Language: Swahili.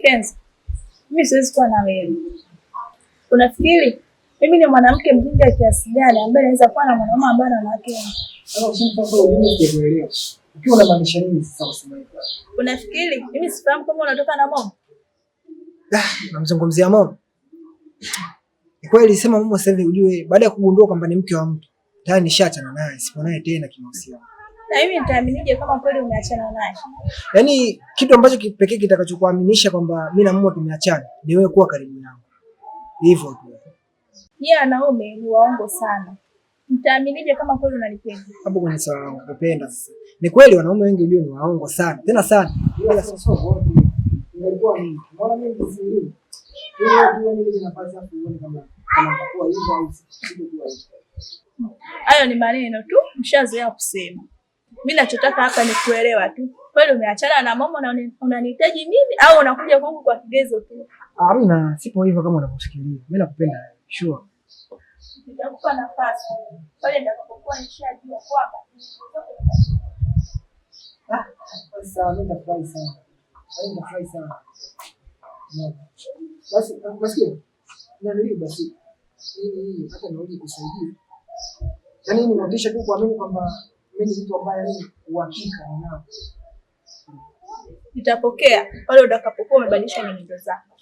Kenzo, mimi siwezi kuwa na wewe. Unafikiri mimi ni mwanamke mjinga kiasi gani ambaye anaweza kuwa na mwanaume ambaye ana wanawake wengi? Ukiwa unamaanisha nini sasa useme hivyo? Unafikiri mimi sifahamu kama unatoka na Momo? Namzungumzia Momo. Ni kweli sema Momo sasa hivi ujue baada ya kugundua kwamba ni mke wa mtu, tayari nishaachana naye, sipo naye tena kimahusiano. Na mimi nitaaminije kama kweli umeachana naye? Yaani kitu ambacho kipekee kitakachokuaminisha kwamba mimi na Momo tumeachana ni wewe kuwa karibu yangu. Hivyo tu. Yeye wanaume ni waongo sana. Nitaaminije kama kweli unanipenda? Hapo kwenye swala la kupenda sasa. Ni kweli wanaume wengi ujue ni waongo sana. Tena sana. Ila sasa wote nilikuwa mimi. Mbona mimi nisingii? Mimi nafasi ya kuona kama kwa hivyo au sio kwa hivyo. Hayo ni maneno tu, mshazoea kusema. Mimi nachotaka hapa ni kuelewa tu. Kweli umeachana na Momo na unanihitaji mimi au unakuja kwangu kwa kigezo tu? Hamna, sipo hivyo kama unavyofikiria. Mimi nakupenda, sure. Nitakupa nafasi. Pale nitakapokuwa nishajua kwamba sasa mimi nitafurahi sana. Mimi nitafurahi sana. Basi ndio basi. Hii hata nauli kusaidia. Yaani ni motisha tu kuamini kwamba mimi ni mtu ambaye ni uhakika ninao. Nitapokea pale utakapokuwa umebadilisha nyenzo zako.